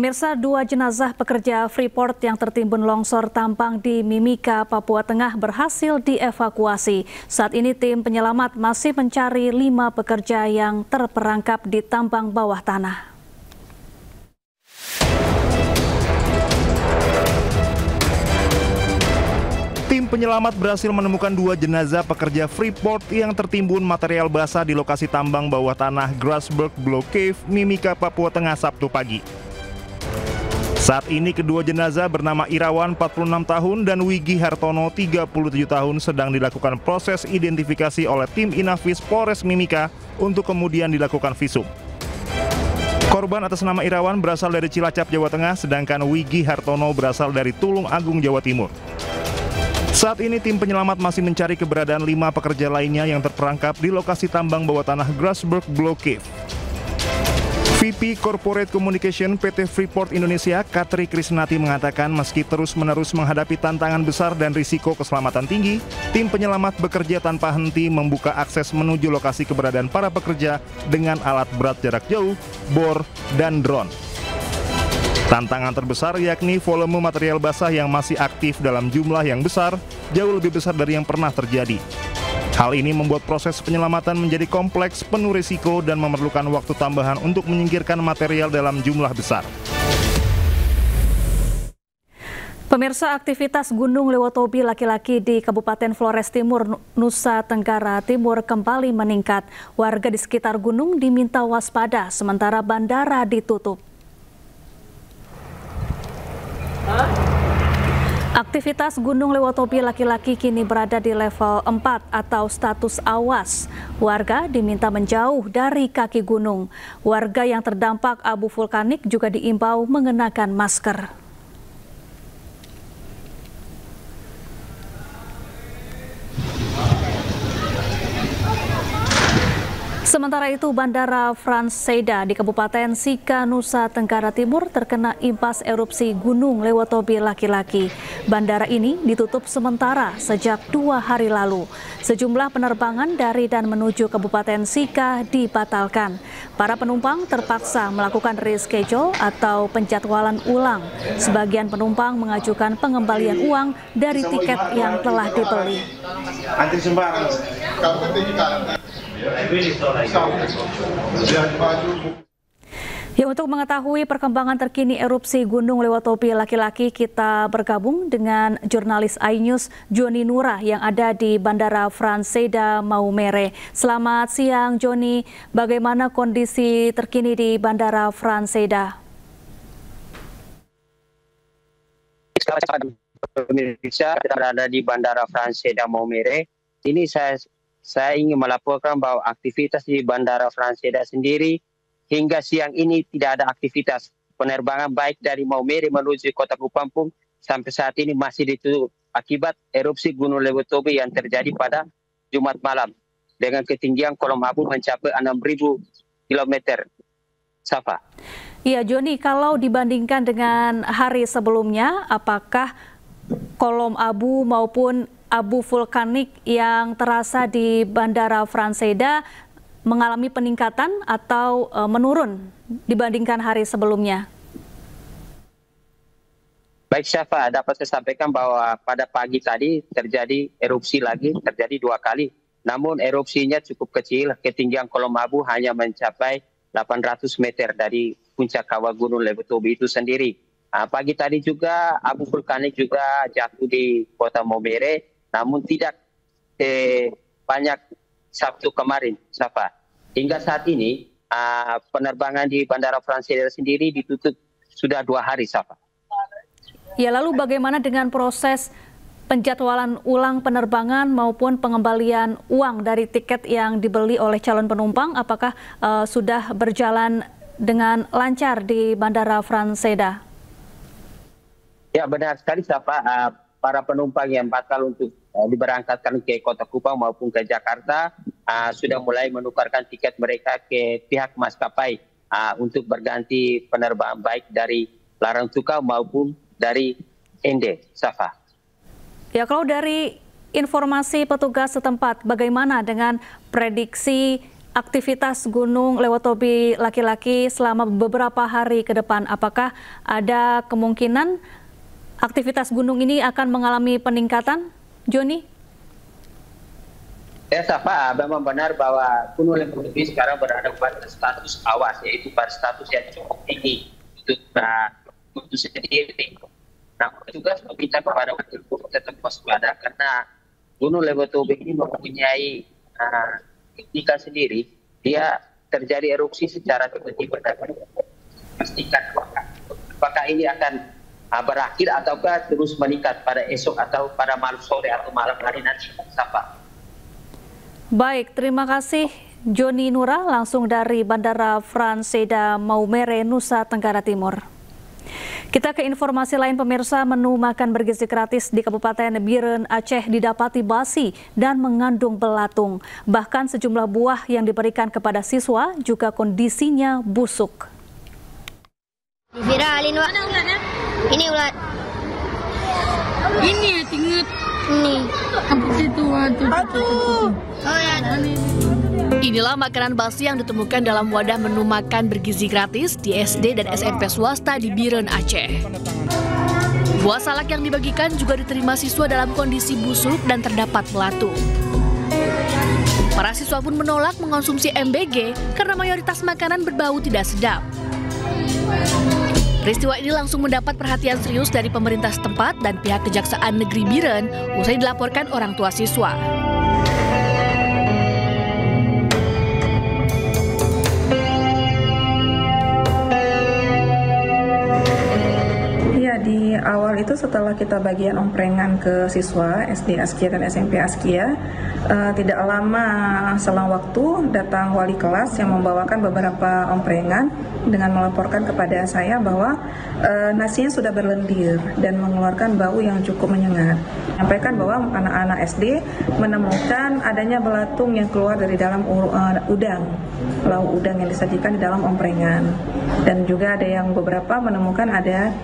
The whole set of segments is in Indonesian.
Pemirsa, dua jenazah pekerja Freeport yang tertimbun longsor tambang di Mimika, Papua Tengah berhasil dievakuasi. Saat ini tim penyelamat masih mencari 5 pekerja yang terperangkap di tambang bawah tanah. Tim penyelamat berhasil menemukan 2 jenazah pekerja Freeport yang tertimbun material basah di lokasi tambang bawah tanah Grasberg Block Cave, Mimika, Papua Tengah, Sabtu pagi. Saat ini kedua jenazah bernama Irawan 46 tahun dan Wigi Hartono 37 tahun sedang dilakukan proses identifikasi oleh tim Inafis Polres Mimika untuk kemudian dilakukan visum. Korban atas nama Irawan berasal dari Cilacap, Jawa Tengah, sedangkan Wigi Hartono berasal dari Tulung Agung, Jawa Timur. Saat ini tim penyelamat masih mencari keberadaan 5 pekerja lainnya yang terperangkap di lokasi tambang bawah tanah Grasberg Block Cave. VP Corporate Communication PT Freeport Indonesia, Katri Krisnati mengatakan meski terus-menerus menghadapi tantangan besar dan risiko keselamatan tinggi, tim penyelamat bekerja tanpa henti membuka akses menuju lokasi keberadaan para pekerja dengan alat berat jarak jauh, bor, dan drone. Tantangan terbesar yakni volume material basah yang masih aktif dalam jumlah yang besar, jauh lebih besar dari yang pernah terjadi. Hal ini membuat proses penyelamatan menjadi kompleks, penuh risiko, dan memerlukan waktu tambahan untuk menyingkirkan material dalam jumlah besar. Pemirsa, aktivitas Gunung Lewotobi laki-laki di Kabupaten Flores Timur, Nusa Tenggara Timur kembali meningkat. Warga di sekitar gunung diminta waspada, sementara bandara ditutup. Aktivitas Gunung Lewotobi laki-laki kini berada di level 4 atau status awas. Warga diminta menjauh dari kaki gunung. Warga yang terdampak abu vulkanik juga diimbau mengenakan masker. Sementara itu, Bandara Frans Seda di Kabupaten Sika, Nusa Tenggara Timur terkena impas erupsi Gunung Lewotobi laki-laki. Bandara ini ditutup sementara sejak 2 hari lalu. Sejumlah penerbangan dari dan menuju Kabupaten Sika dibatalkan. Para penumpang terpaksa melakukan reschedule atau penjadwalan ulang. Sebagian penumpang mengajukan pengembalian uang dari tiket yang telah dibeli. Antri sembarang. Ya, untuk mengetahui perkembangan terkini erupsi Gunung Lewotobi laki-laki, kita bergabung dengan jurnalis iNews Joni Nura yang ada di Bandara Frans Seda Maumere. Selamat siang Joni, bagaimana kondisi terkini di Bandara Frans Seda? Pemirsa, kita berada di Bandara Frans Seda Maumere. Ini saya ingin melaporkan bahwa aktivitas di Bandara Frans Seda sendiri hingga siang ini tidak ada aktivitas penerbangan baik dari Maumere menuju Kota Kupampung sampai saat ini masih ditutup akibat erupsi Gunung Lewotobi yang terjadi pada Jumat malam dengan ketinggian kolom abu mencapai 6.000 km. Safa. Iya Joni, kalau dibandingkan dengan hari sebelumnya, apakah kolom abu maupun abu vulkanik yang terasa di Bandara Frans Seda mengalami peningkatan atau menurun dibandingkan hari sebelumnya? Baik Syafa, dapat saya sampaikan bahwa pada pagi tadi terjadi erupsi lagi, terjadi 2 kali. Namun erupsinya cukup kecil, ketinggian kolom abu hanya mencapai 800 meter dari puncak kawah Gunung Lewotobi itu sendiri. Pagi tadi juga abu vulkanik juga jatuh di Kota Maumere, namun tidak banyak Sabtu kemarin, Safa. Hingga saat ini penerbangan di Bandara Frans Seda sendiri ditutup sudah 2 hari, Safa. Ya, lalu bagaimana dengan proses penjadwalan ulang penerbangan maupun pengembalian uang dari tiket yang dibeli oleh calon penumpang? Apakah sudah berjalan dengan lancar di Bandara Frans Seda? Ya, benar sekali, Safa. Para penumpang yang bakal untuk diberangkatkan ke Kota Kupang maupun ke Jakarta sudah mulai menukarkan tiket mereka ke pihak maskapai untuk berganti penerbangan baik dari Larang-Tuka maupun dari Ende, Safa. Ya, kalau dari informasi petugas setempat, bagaimana dengan prediksi aktivitas Gunung Lewotobi laki-laki selama beberapa hari ke depan? Apakah ada kemungkinan aktivitas gunung ini akan mengalami peningkatan, Joni? Ya, Safa, memang benar bahwa Gunung Lewotobi sekarang berada pada status awas, yaitu pada status yang cukup tinggi untuk sendiri. Namun juga kita kepada masyarakat tetap waspada karena Gunung Lewotobi ini mempunyai ketika sendiri, dia terjadi erupsi secara tiba-tiba dan pastikan apakah ini akan berakhir ataukah terus meningkat pada esok atau pada malam sore atau malam hari nanti. Sampai. Baik, terima kasih Joni Nura langsung dari Bandara Frans Seda Maumere, Nusa Tenggara Timur. Kita ke informasi lain, pemirsa. Menu makan bergizi gratis di Kabupaten Biren, Aceh didapati basi dan mengandung belatung. Bahkan sejumlah buah yang diberikan kepada siswa juga kondisinya busuk. Viralin, Wak. Ini ulat. Ini ya, tinggut. Ini. Apa itu? Aduh. Oh ya. Inilah makanan basi yang ditemukan dalam wadah menu makan bergizi gratis di SD dan SMP swasta di Biren, Aceh. Buah salak yang dibagikan juga diterima siswa dalam kondisi busuk dan terdapat belatung. Para siswa pun menolak mengonsumsi MBG karena mayoritas makanan berbau tidak sedap. Peristiwa ini langsung mendapat perhatian serius dari pemerintah setempat dan pihak Kejaksaan Negeri Biren usai dilaporkan orang tua siswa. Di awal itu setelah kita bagian omprengan ke siswa SD Askia dan SMP Askia, tidak lama selang waktu datang wali kelas yang membawakan beberapa omprengan dengan melaporkan kepada saya bahwa nasinya sudah berlendir dan mengeluarkan bau yang cukup menyengat. Menyampaikan bahwa anak-anak SD menemukan adanya belatung yang keluar dari dalam udang, lauk udang yang disajikan di dalam omprengan, dan juga ada yang beberapa menemukan ada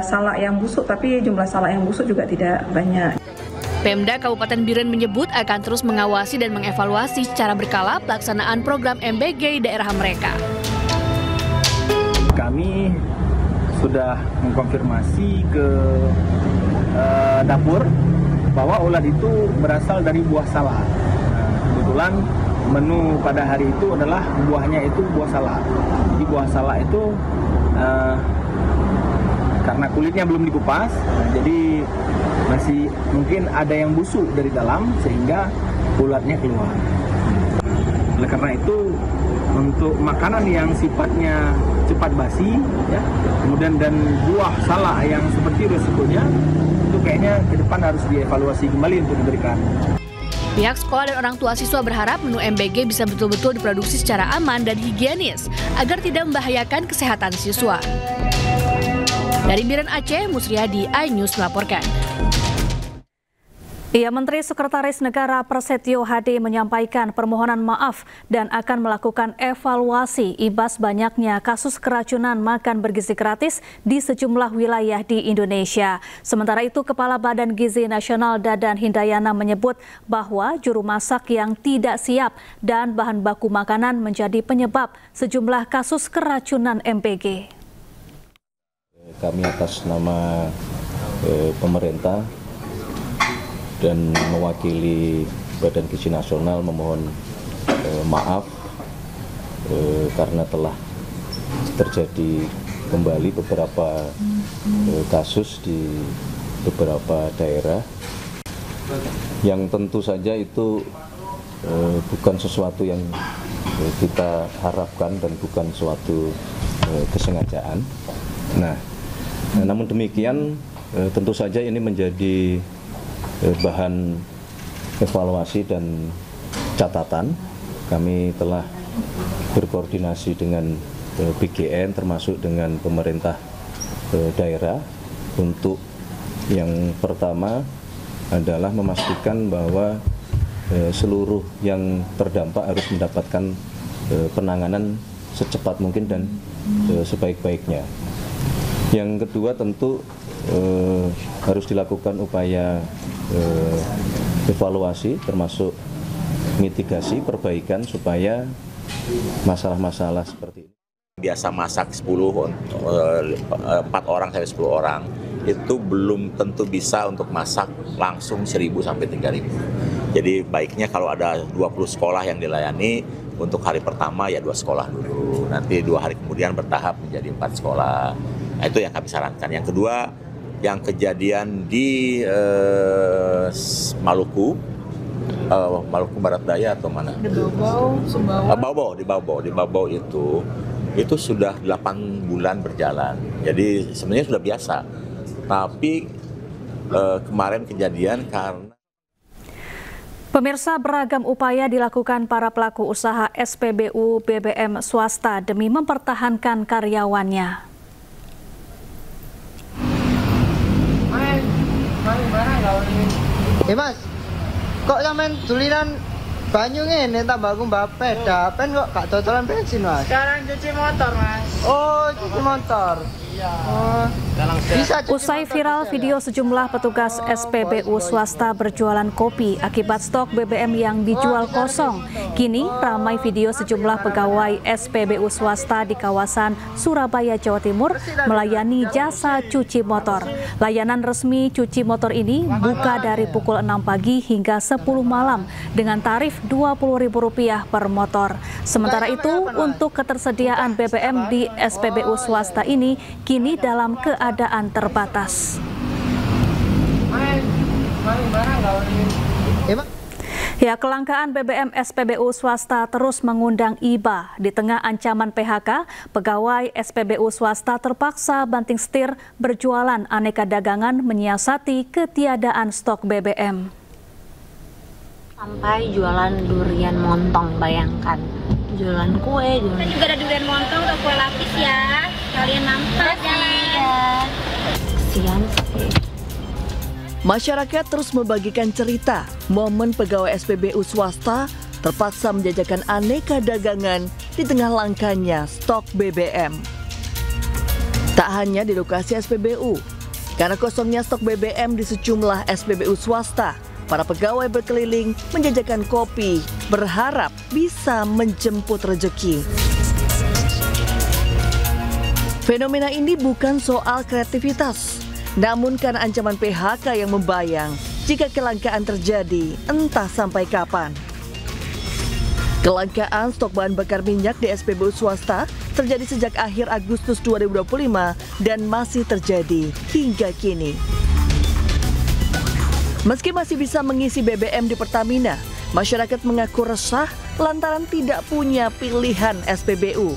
salak yang busuk, tapi jumlah salak yang busuk juga tidak banyak. Pemda Kabupaten Biren menyebut akan terus mengawasi dan mengevaluasi secara berkala pelaksanaan program MBG di daerah mereka. Kami sudah mengkonfirmasi ke dapur bahwa ulat itu berasal dari buah salak. Kebetulan menu pada hari itu adalah buahnya itu buah salak. Di buah salak itu karena kulitnya belum dikupas, jadi masih mungkin ada yang busuk dari dalam sehingga ulatnya keluar. Oleh karena itu, untuk makanan yang sifatnya cepat basi, ya, kemudian dan buah salak yang seperti resikonya, itu kayaknya ke depan harus dievaluasi kembali untuk diberikan. Pihak sekolah dan orang tua siswa berharap menu MBG bisa betul-betul diproduksi secara aman dan higienis agar tidak membahayakan kesehatan siswa. Dari Biren Aceh, Musriyadi, iNews melaporkan. Menteri Sekretaris Negara Prasetyo Hadi menyampaikan permohonan maaf dan akan melakukan evaluasi imbas banyaknya kasus keracunan makan bergizi gratis di sejumlah wilayah di Indonesia. Sementara itu, Kepala Badan Gizi Nasional Dadan Hindayana menyebut bahwa juru masak yang tidak siap dan bahan baku makanan menjadi penyebab sejumlah kasus keracunan MBG. Kami atas nama pemerintah dan mewakili Badan Gizi Nasional memohon maaf karena telah terjadi kembali beberapa kasus di beberapa daerah yang tentu saja itu bukan sesuatu yang kita harapkan dan bukan suatu kesengajaan. Namun demikian tentu saja ini menjadi bahan evaluasi dan catatan. Kami telah berkoordinasi dengan BGN termasuk dengan pemerintah daerah untuk yang pertama adalah memastikan bahwa seluruh yang terdampak harus mendapatkan penanganan secepat mungkin dan sebaik-baiknya. Yang kedua tentu harus dilakukan upaya evaluasi termasuk mitigasi, perbaikan supaya masalah-masalah seperti ini. Biasa masak 4 orang sampai 10 orang, itu belum tentu bisa untuk masak langsung 1.000 sampai 3.000. Jadi baiknya kalau ada 20 sekolah yang dilayani, untuk hari pertama ya 2 sekolah dulu, nanti 2 hari kemudian bertahap menjadi 4 sekolah. Nah, itu yang kami sarankan. Yang kedua, yang kejadian di Maluku Barat Daya atau mana? Di Baubau itu sudah 8 bulan berjalan. Jadi sebenarnya sudah biasa. Tapi kemarin kejadian karena Pemirsa, beragam upaya dilakukan para pelaku usaha SPBU BBM swasta demi mempertahankan karyawannya. Mas, kok sampean dulinan banyu ngene tambah aku mbapet, dapen kok gak totolan bensin, Mas? Sekarang cuci motor, Mas. Oh, cuci motor. Iya. Oh. Usai viral video sejumlah petugas SPBU swasta berjualan kopi akibat stok BBM yang dijual kosong. Kini ramai video sejumlah pegawai SPBU swasta di kawasan Surabaya, Jawa Timur melayani jasa cuci motor. Layanan resmi cuci motor ini buka dari pukul 6 pagi hingga 10 malam dengan tarif Rp20.000 per motor. Sementara itu, untuk ketersediaan BBM di SPBU swasta ini kini dalam keadaan terbatas. Ya, kelangkaan BBM SPBU swasta terus mengundang iba. Di tengah ancaman PHK, pegawai SPBU swasta terpaksa banting setir berjualan aneka dagangan menyiasati ketiadaan stok BBM. Sampai jualan durian montong, bayangkan. Jualan kue, jualan... Kita juga ada durian montong atau kue lapis ya. Kalian nampak ya. Kesian sih. Masyarakat terus membagikan cerita momen pegawai SPBU swasta terpaksa menjajakan aneka dagangan di tengah langkanya stok BBM. Tak hanya di lokasi SPBU, karena kosongnya stok BBM di sejumlah SPBU swasta, para pegawai berkeliling menjajakan kopi, berharap bisa menjemput rezeki. Fenomena ini bukan soal kreativitas, namun karena ancaman PHK yang membayang jika kelangkaan terjadi entah sampai kapan. Kelangkaan stok bahan bakar minyak di SPBU swasta terjadi sejak akhir Agustus 2025 dan masih terjadi hingga kini. Meski masih bisa mengisi BBM di Pertamina, masyarakat mengaku resah lantaran tidak punya pilihan SPBU.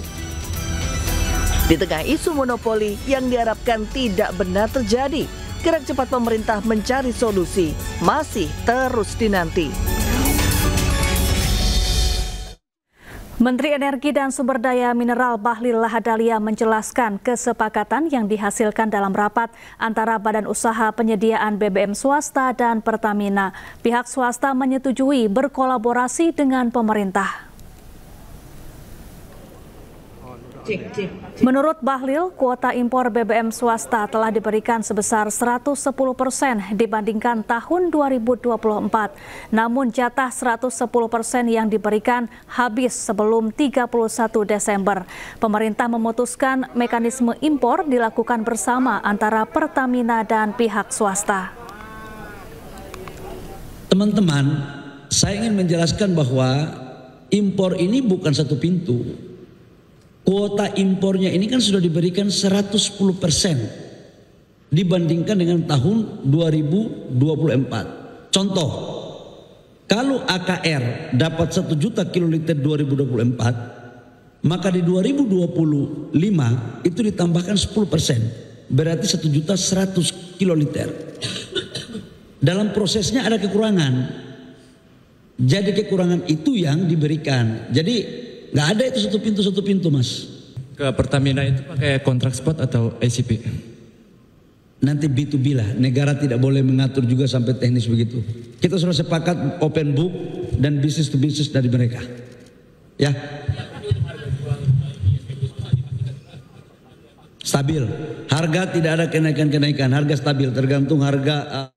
Di tengah isu monopoli yang diharapkan tidak benar terjadi, gerak cepat pemerintah mencari solusi masih terus dinanti. Menteri Energi dan Sumber Daya Mineral Bahlil Lahadalia menjelaskan kesepakatan yang dihasilkan dalam rapat antara Badan Usaha Penyediaan BBM swasta dan Pertamina. Pihak swasta menyetujui berkolaborasi dengan pemerintah. Menurut Bahlil, kuota impor BBM swasta telah diberikan sebesar 110% dibandingkan tahun 2024. Namun jatah 110% yang diberikan habis sebelum 31 Desember. Pemerintah memutuskan mekanisme impor dilakukan bersama antara Pertamina dan pihak swasta. Teman-teman, saya ingin menjelaskan bahwa impor ini bukan satu pintu. Kuota impornya ini kan sudah diberikan 110% dibandingkan dengan tahun 2024. Contoh, kalau AKR dapat 1 juta kiloliter 2024, maka di 2025 itu ditambahkan 10%, berarti 1.100.000 kiloliter. Dalam prosesnya ada kekurangan, jadi kekurangan itu yang diberikan. Jadi nggak ada itu satu pintu mas. Ke Pertamina itu pakai kontrak spot atau ICP? Nanti B2B lah, negara tidak boleh mengatur juga sampai teknis begitu. Kita sudah sepakat open book dan bisnis to bisnis dari mereka. Ya. Stabil, harga tidak ada kenaikan-kenaikan, harga stabil tergantung harga